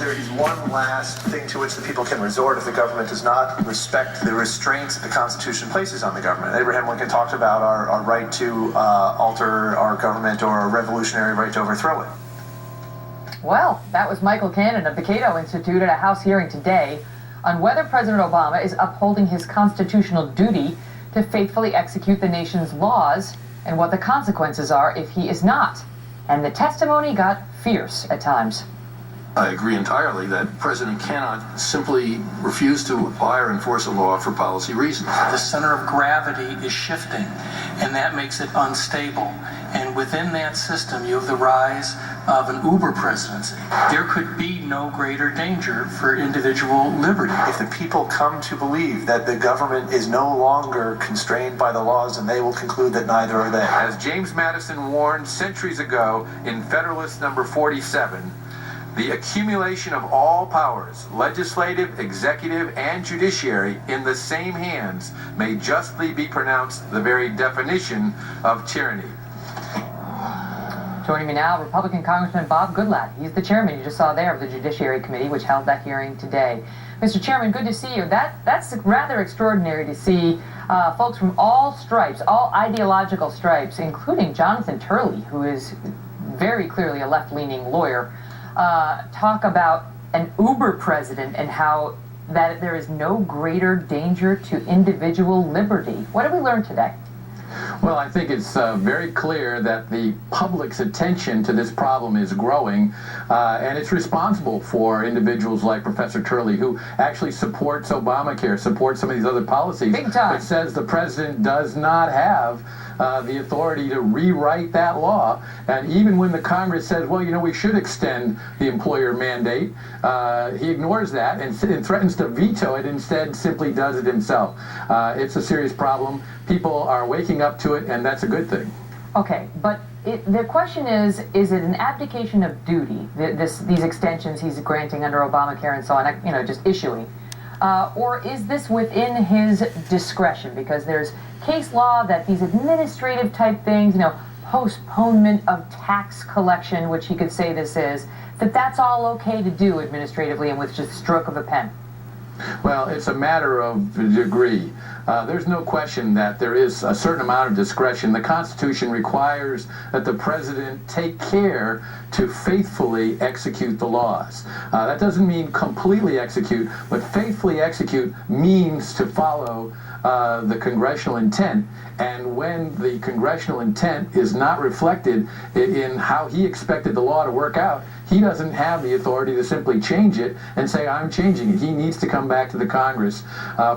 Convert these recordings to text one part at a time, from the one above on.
there is one last thing to which the people can resort if the government does not respect the restraints that the Constitution places on the government. Abraham Lincoln talked about our right to alter our government, or a revolutionary right to overthrow it. Well, that was Michael Cannon of the Cato Institute at a House hearing today on whether President Obama is upholding his constitutional duty to faithfully execute the nation's laws and what the consequences are if he is not. And the testimony got fierce at times. I agree entirely that the president cannot simply refuse to apply or enforce a law for policy reasons. The center of gravity is shifting, and that makes it unstable. And within that system, you have the rise of an Uber presidency. There could be no greater danger for individual liberty. If the people come to believe that the government is no longer constrained by the laws, then they will conclude that neither are they. As James Madison warned centuries ago in Federalist number 47, the accumulation of all powers, legislative, executive, and judiciary, in the same hands may justly be pronounced the very definition of tyranny. Joining me now, Republican Congressman Bob Goodlatte. He's the chairman, you just saw there, of the Judiciary Committee, which held that hearing today. Mr. Chairman, good to see you. That's rather extraordinary to see folks from all stripes, all ideological stripes, including Jonathan Turley, who is very clearly a left-leaning lawyer, talk about an Uber president and how that there is no greater danger to individual liberty. What did we learn today? Well, I think it's very clear that the public's attention to this problem is growing, and it's responsible for individuals like Professor Turley, who actually supports Obamacare, supports some of these other policies, big time, but says the president does not have the authority to rewrite that law. And even when the Congress says, well, you know, we should extend the employer mandate, he ignores that and threatens to veto it, instead simply does it himself. It's a serious problem. People are waking up to it, and that's a good thing. Okay, but the question is it an abdication of duty, these extensions he's granting under Obamacare and so on, you know, just issuing? Or is this within his discretion? Because there's case law that these administrative type things, you know, postponement of tax collection, which he could say this is, that's all okay to do administratively and with just a stroke of a pen. Well, it's a matter of degree. There's no question that there is a certain amount of discretion. The Constitution requires that the president take care to faithfully execute the laws. That doesn't mean completely execute, but faithfully execute means to follow the congressional intent. And when the congressional intent is not reflected in how he expected the law to work out, he doesn't have the authority to simply change it and say, I'm changing it. He needs to come back to the Congress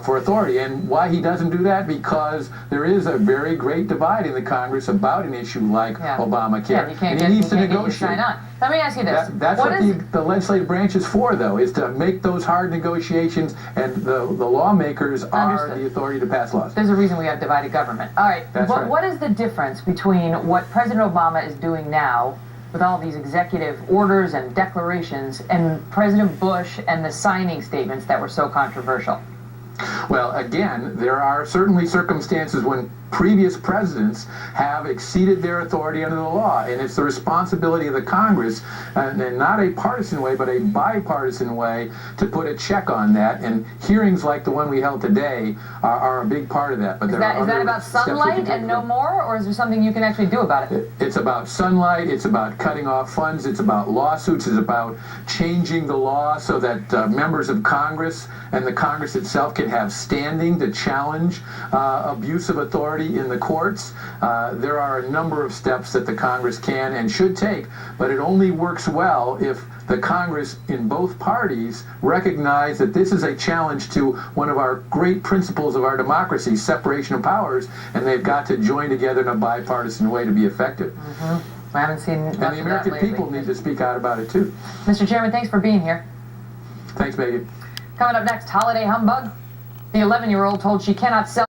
for authority. And why he doesn't do that? Because there is a very great divide in the Congress about an issue like Obamacare. And he needs to negotiate. Let me ask you this. That's what the legislative branch is for, though, is to make those hard negotiations, and the lawmakers are the authority to pass laws. There's a reason we have divided government. All right, That's right. What is the difference between what President Obama is doing now with all these executive orders and declarations and President Bush and the signing statements that were so controversial? Well, again, there are certainly circumstances when previous presidents have exceeded their authority under the law, and it's the responsibility of the Congress, and not a partisan way, but a bipartisan way, to put a check on that. And hearings like the one we held today are a big part of that. But is that about sunlight and no more, or is there something you can actually do about it? It's about sunlight, it's about cutting off funds, it's about lawsuits, it's about changing the law so that members of Congress and the Congress itself can have standing to challenge abuse of authority in the courts. There are a number of steps that the Congress can and should take, but it only works well if the Congress in both parties recognize that this is a challenge to one of our great principles of our democracy, separation of powers, and they've got to join together in a bipartisan way to be effective. I haven't seen much of that and the American people need to speak out about it too. Mr. Chairman, thanks for being here. Thanks, Megan. Coming up next, holiday humbug. The 11-year-old told she cannot sell